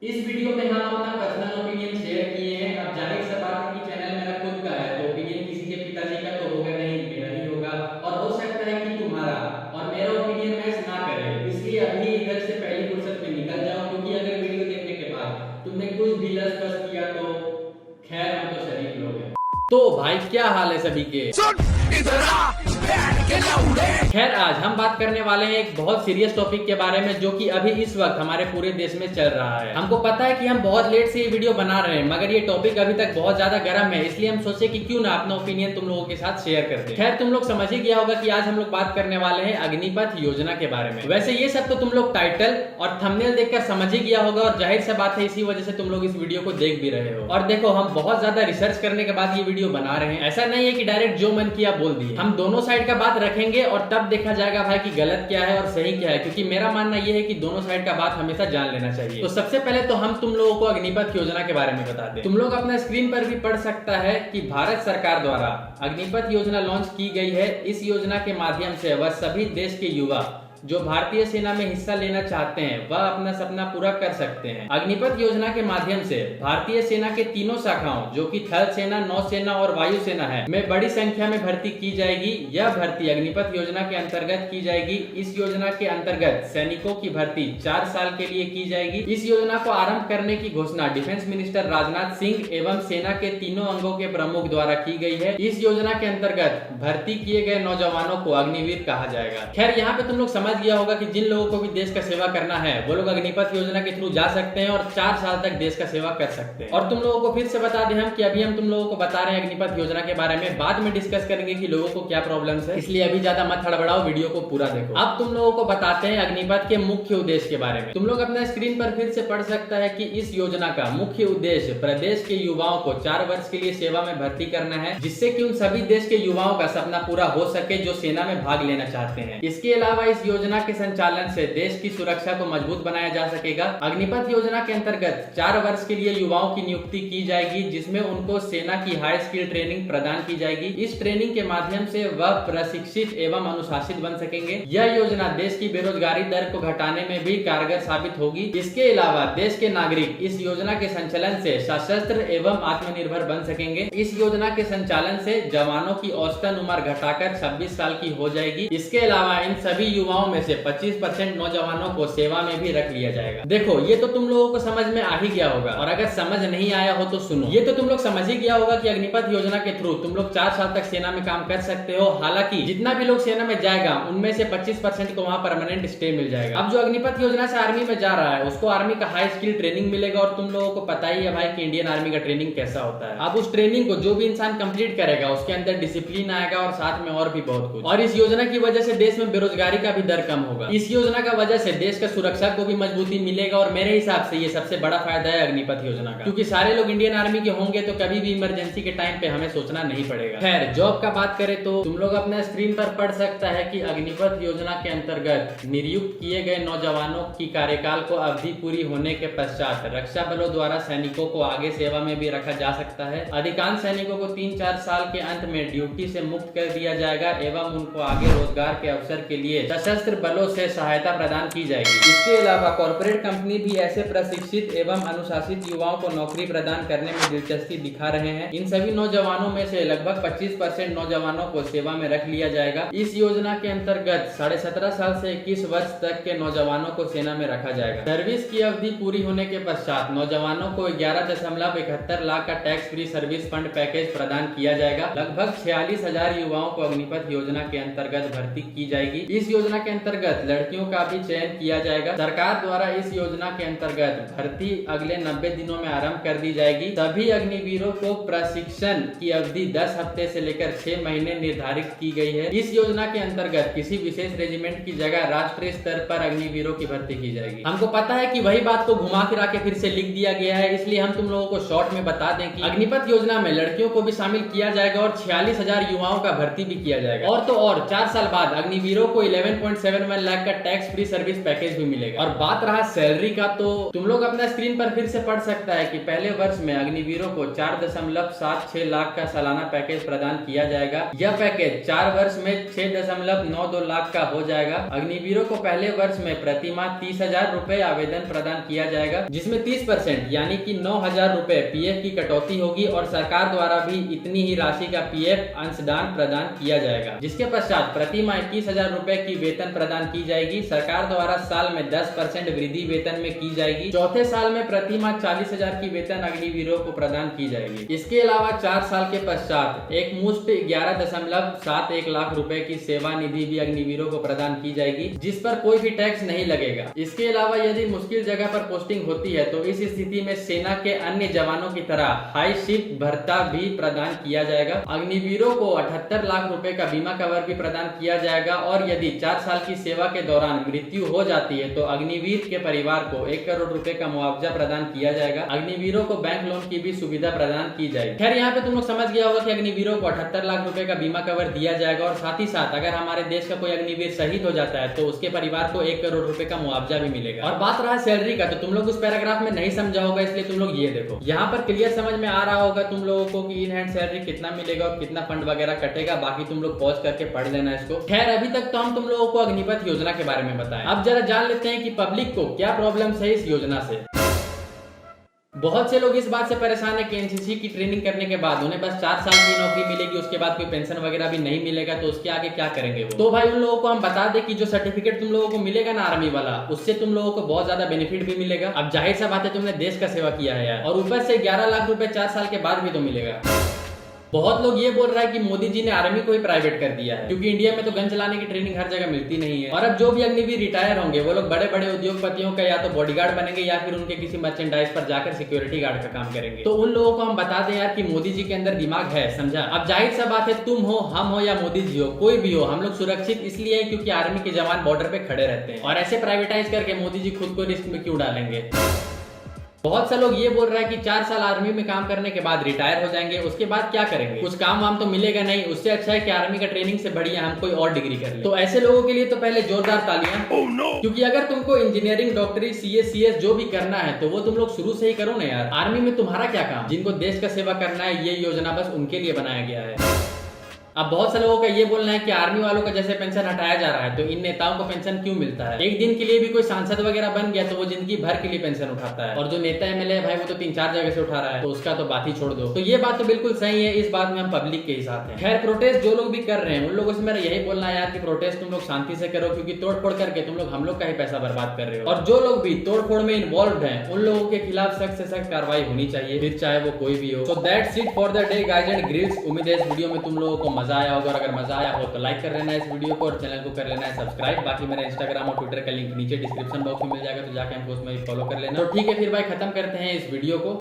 इस वीडियो में हम अपना पर्सनल ओपिनियन शेयर किए हैं। अब जाहिर सी बात है कि चैनल मेरा खुद का है, तो ओपिनियन किसी के पिताजी का तो होगा नहीं, मेरा ही होगा। और हो सकता है कि तुम्हारा और मेरा ओपिनियन मैच ना करे, इसलिए अभी इधर से पहली फुर्सत में निकल जाओ, क्योंकि अगर वीडियो देखने के बाद तुमने कुछ भी लस बस किया तो खैर, हम तो शरीफ लोग हैं। तो भाई क्या हाल है सभी के? खैर, आज हम बात करने वाले हैं एक बहुत सीरियस टॉपिक के बारे में, जो कि अभी इस वक्त हमारे पूरे देश में चल रहा है। हमको पता है कि हम बहुत लेट से ये वीडियो बना रहे हैं, मगर ये टॉपिक अभी तक बहुत ज्यादा गर्म है, इसलिए हम सोचे कि क्यों ना अपना ओपिनियन तुम लोगों के साथ शेयर कर दें। खैर, तुम लोग समझ ही गया होगा कि आज हम लोग बात करने वाले हैं अग्निपथ योजना के बारे में। वैसे ये सब तो तुम लोग टाइटल और थंबनेल देखकर समझ ही गया होगा, और जाहिर सी बात है इसी वजह से तुम लोग इस वीडियो को देख भी रहे हो। और देखो, हम बहुत ज्यादा रिसर्च करने के बाद ये वीडियो बना रहे हैं। ऐसा नहीं है कि डायरेक्ट जो मन किया बोल दिए। हम दोनों साइड का बात रखेंगे और तब देखा जाएगा भाई कि गलत क्या है और सही क्या है, क्योंकि मेरा मानना यह है कि दोनों साइड का बात हमेशा जान लेना चाहिए। तो सबसे पहले तो हम तुम लोगों को अग्निपथ योजना के बारे में बता दें। तुम लोग अपना स्क्रीन पर भी पढ़ सकता है कि भारत सरकार द्वारा अग्निपथ योजना लॉन्च की गई है। इस योजना के माध्यम से वह सभी देश के युवा जो भारतीय सेना में हिस्सा लेना चाहते हैं वह अपना सपना पूरा कर सकते हैं। अग्निपथ योजना के माध्यम से भारतीय सेना के तीनों शाखाओं, जो कि थल सेना, नौसेना और वायु सेना है, में बड़ी संख्या में भर्ती की जाएगी। यह भर्ती अग्निपथ योजना के अंतर्गत की जाएगी। इस योजना के अंतर्गत सैनिकों की भर्ती 4 साल के लिए की जाएगी। इस योजना को आरंभ करने की घोषणा डिफेंस मिनिस्टर राजनाथ सिंह एवं सेना के तीनों अंगों के प्रमुख द्वारा की गई है। इस योजना के अंतर्गत भर्ती किए गए नौजवानों को अग्निवीर कहा जाएगा। खैर, यहाँ पे तुम लोग समझ गया होगा कि जिन लोगों को भी देश का सेवा करना है वो लोग अग्निपथ योजना के थ्रू जा सकते हैं और 4 साल तक देश का सेवा कर सकते हैं। और तुम लोगों को फिर से बता दें हम कि अभी हम तुम लोगों को बता रहे हैं अग्निपथ योजना के बारे में, बाद में डिस्कस करेंगे कि लोगों को क्या प्रॉब्लम्स है, इसलिए अभी ज्यादा मत हड़बड़ाओ, वीडियो को पूरा देखो। अब तुम लोगों को बताते हैं अग्निपथ के मुख्य उद्देश्य के बारे में। तुम लोग अपना स्क्रीन पर फिर से पढ़ सकता है कि इस योजना का मुख्य उद्देश्य प्रदेश के युवाओं को 4 वर्ष के लिए सेवा में भर्ती करना है, जिससे कि उन सभी देश के युवाओं का सपना पूरा हो सके जो सेना में भाग लेना चाहते हैं। इसके अलावा इस योजना के संचालन से देश की सुरक्षा को मजबूत बनाया जा सकेगा। अग्निपथ योजना के अंतर्गत 4 वर्ष के लिए युवाओं की नियुक्ति की जाएगी, जिसमें उनको सेना की हाई स्किल ट्रेनिंग प्रदान की जाएगी। इस ट्रेनिंग के माध्यम से वह प्रशिक्षित एवं अनुशासित बन सकेंगे। यह योजना देश की बेरोजगारी दर को घटाने में भी कारगर साबित होगी। इसके अलावा देश के नागरिक इस योजना के संचालन से सशस्त्र एवं आत्मनिर्भर बन सकेंगे। इस योजना के संचालन से जवानों की औसतन उम्र घटाकर 26 साल की हो जाएगी। इसके अलावा इन सभी युवाओं में से 25% नौजवानों को सेवा में भी रख लिया जाएगा। देखो, ये तो तुम लोगों को समझ में आ ही गया होगा, और अगर समझ नहीं आया हो तो सुनो। ये तो तुम लोग समझ ही गया होगा कि अग्निपथ योजना के थ्रू तुम लोग 4 साल तक सेना में काम कर सकते हो। हालांकि जितना भी लोग सेना में जाएगा उनमें से 25% को वहां परमानेंट स्टे मिल जाएगा। अब जो अग्निपथ योजना से आर्मी में जा रहा है उसको आर्मी का हाई स्किल ट्रेनिंग मिलेगा, और तुम लोगों को पता ही है भाई कि इंडियन आर्मी का ट्रेनिंग कैसा होता है। अब उस ट्रेनिंग को जो भी इंसान कंप्लीट करेगा उसके अंदर डिसिप्लिन आएगा, और साथ में और भी बहुत कुछ। और इस योजना की वजह से देश में बेरोजगारी का भी दर कम होगा। इस योजना का वजह से देश का सुरक्षा को भी मजबूती मिलेगा, और मेरे हिसाब से ये सबसे बड़ा फायदा है अग्निपथ योजना का, क्योंकि सारे लोग इंडियन आर्मी के होंगे तो कभी भी इमरजेंसी के टाइम पे हमें सोचना नहीं पड़ेगा। खैर, जॉब का बात करें तो तुम लोग अपना स्क्रीन पर पढ़ सकता है कि अग्निपथ योजना के अंतर्गत नियुक्त किए गए नौजवानों की कार्यकाल को अवधि पूरी होने के पश्चात रक्षा बलों द्वारा सैनिकों को आगे सेवा में भी रखा जा सकता है। अधिकांश सैनिकों को 3-4 साल के अंत में ड्यूटी से मुक्त कर दिया जाएगा एवं उनको आगे रोजगार के अवसर के लिए सशस्त्र बलों से सहायता प्रदान की जाएगी। इसके अलावा कॉर्पोरेट कंपनी भी ऐसे प्रशिक्षित एवं अनुशासित युवाओं को नौकरी प्रदान करने में दिलचस्पी दिखा रहे हैं। इन सभी नौजवानों में से लगभग 25% नौजवानों को सेवा में रख लिया जाएगा। इस योजना के अंतर्गत 17.5 साल से 21 वर्ष तक के नौजवानों को सेना में रखा जाएगा। सर्विस की अवधि पूरी होने के पश्चात नौजवानों को 11.71 लाख का tax free service fund package प्रदान किया जाएगा। लगभग 46,000 युवाओं को अग्निपथ योजना के अंतर्गत भर्ती की जाएगी। इस योजना के अंतर्गत लड़कियों का भी चयन किया जाएगा। सरकार द्वारा इस योजना के अंतर्गत भर्ती अगले 90 दिनों में आरंभ कर दी जाएगी। सभी अग्निवीरों को प्रशिक्षण की अवधि 10 हफ्ते से लेकर 6 महीने निर्धारित की गई है। इस योजना के अंतर्गत किसी विशेष रेजिमेंट की जगह राष्ट्रीय स्तर पर अग्निवीरों की भर्ती की जाएगी। हमको पता है कि वही बात को घुमा फिरा के फिर से लिख दिया गया है, इसलिए हम तुम लोगों को शॉर्ट में बता दें कि अग्निपथ योजना में लड़कियों को भी शामिल किया जाएगा और 46,000 युवाओं का भर्ती भी किया जाएगा। और तो और 4 साल बाद अग्निवीरों को 11.7 1.71 लाख का टैक्स फ्री सर्विस पैकेज भी मिलेगा। और बात रहा सैलरी का, तो तुम लोग अपना स्क्रीन पर फिर से पढ़ सकता है कि पहले वर्ष में अग्निवीरों को 4.76 लाख का सालाना पैकेज प्रदान किया जाएगा। यह पैकेज 4 वर्ष में 6.92 लाख का हो जाएगा। अग्निवीरों को पहले वर्ष में प्रति माह 30,000 रुपए आवेदन प्रदान किया जाएगा, जिसमें 30% यानी कि 9,000 रुपए पीएफ की कटौती होगी और सरकार द्वारा भी इतनी ही राशि का पीएफ अंशदान प्रदान किया जाएगा। जिसके पश्चात प्रति माह 21,000 रुपए की वेतन प्रदान की जाएगी। सरकार द्वारा साल में 10% वृद्धि वेतन में की जाएगी। चौथे साल में प्रति माह 40,000 की वेतन अग्निवीरों को प्रदान की जाएगी। इसके अलावा 4 साल के पश्चात एक मुश्त 11.71 लाख रुपए की सेवा निधि भी अग्निवीरों को प्रदान की जाएगी, जिस पर कोई भी टैक्स नहीं लगेगा। इसके अलावा यदि मुश्किल जगह पर पोस्टिंग होती है तो इस स्थिति में सेना के अन्य जवानों की तरह हाई शिफ्ट भत्ता भी प्रदान किया जाएगा। अग्निवीरों को 78 लाख रुपए का बीमा कवर भी प्रदान किया जाएगा और यदि 4 साल की सेवा के दौरान मृत्यु हो जाती है तो अग्निवीर के परिवार को 1 करोड़ रुपए का मुआवजा प्रदान किया जाएगा। अग्निवीरों को बैंक लोन की भी सुविधा प्रदान की जाएगी। खैर, यहाँ पे तुम लोग समझ गया होगा कि अग्निवीरों को 78 लाख रुपए का बीमा कवर दिया जाएगा और साथ ही साथ अगर हमारे देश का कोई अग्निवीर शहीद हो जाता है तो उसके परिवार को 1 करोड़ रुपए का मुआवजा भी मिलेगा। और बात रहा सैलरी का, तो तुम लोग उस पैराग्राफ में नहीं समझा होगा, इसलिए तुम लोग ये देखो। यहाँ पर क्लियर समझ में आ रहा होगा तुम लोगों को कि इन हैंड सैलरी कितना मिलेगा और कितना फंड वगैरह कटेगा। बाकी तुम लोग पॉज करके पढ़ लेना इसको। खैर, अभी तक तो हम तुम लोगों को अग्निपथ योजना के बारे में बताएं। अब जरा जान लेते हैं कि पब्लिक को क्या प्रॉब्लम है इस योजना से। बहुत से लोग इस बात से परेशान है कि एनसीसी की ट्रेनिंग करने के बाद उन्हें बस 4 साल की नौकरी मिलेगी, उसके बाद कोई पेंशन वगैरह भी नहीं मिलेगा, तो उसके आगे क्या करेंगे वो। तो भाई उन लोगों को हम बता दें कि जो सर्टिफिकेट तुम लोगों को मिलेगा ना आर्मी वाला, उससे तुम लोगों को बहुत ज्यादा बेनिफिट भी मिलेगा। अब जाहिर सा बात है, तुमने देश का सेवा किया है यार, और ऊपर से 11 लाख रुपए 4 साल के बाद भी तो मिलेगा। बहुत लोग ये बोल रहा है कि मोदी जी ने आर्मी को ही प्राइवेट कर दिया है, क्योंकि इंडिया में तो गन चलाने की ट्रेनिंग हर जगह मिलती नहीं है। और अब जो भी अग्निवीर रिटायर होंगे वो लोग बड़े बड़े उद्योगपतियों का या तो बॉडीगार्ड बनेंगे या फिर उनके किसी मर्चेंडाइज पर जाकर सिक्योरिटी गार्ड का काम करेंगे। तो उन लोगों को हम बता दें यार कि मोदी जी के अंदर दिमाग है, समझा। अब जाहिर सा बात है, तुम हो, हम हो या मोदी जी हो, कोई भी हो, हम लोग सुरक्षित इसलिए है क्योंकि आर्मी के जवान बॉर्डर पे खड़े रहते हैं। और ऐसे प्राइवेटाइज करके मोदी जी खुद को रिस्क में क्यों डालेंगे। बहुत से लोग ये बोल रहा है कि 4 साल आर्मी में काम करने के बाद रिटायर हो जाएंगे, उसके बाद क्या करेंगे, कुछ काम वाम तो मिलेगा नहीं। उससे अच्छा है कि आर्मी का ट्रेनिंग से बढ़िया हम कोई और डिग्री कर ले। तो ऐसे लोगों के लिए तो पहले जोरदार तालियां। क्योंकि अगर तुमको इंजीनियरिंग, डॉक्टरी, CS जो भी करना है तो वो तुम लोग शुरू से ही करो ना यार। आर्मी में तुम्हारा क्या काम। जिनको देश का सेवा करना है, ये योजना बस उनके लिए बनाया गया है। अब बहुत से लोगों का ये बोलना है कि आर्मी वालों का जैसे पेंशन हटाया जा रहा है तो इन नेताओं को पेंशन क्यों मिलता है। एक दिन के लिए भी कोई सांसद वगैरह बन गया तो वो जिंदगी भर के लिए पेंशन उठाता है, और जो नेता MLA भाई वो तो 3-4 जगह से उठा रहा है, तो उसका तो बात ही छोड़ दो। तो ये बात तो बिल्कुल सही है, इस बात में हम पब्लिक के ही साथ हैं। खैर, प्रोटेस्ट जो लोग भी कर रहे हैं उन लोगों से मेरा यही बोलना है यार कि प्रोटेस्ट तुम लोग शांति से करो, क्योंकि तोड़फोड़ करके तुम लोग हम लोग का ही पैसा बर्बाद कर रहे हो। और जो लोग भी तोड़फोड़ में इन्वॉल्व हैं उन लोगों के खिलाफ सख्त से सख्त कार्रवाई होनी चाहिए, फिर चाहे वो कोई भी हो। So that's it for the day guys and girls। उम्मीद है इस वीडियो में तुम लोगों को मजा आया होगा, और अगर मजा आया हो तो लाइक कर लेना इस वीडियो को और चैनल को कर लेना है सब्सक्राइब। बाकी मेरे इंस्टाग्राम और ट्विटर का लिंक नीचे डिस्क्रिप्शन बॉक्स में मिल जाएगा, तो जाके हमको उसमें फॉलो कर लेना। तो ठीक है, फिर भाई खत्म करते हैं इस वीडियो को।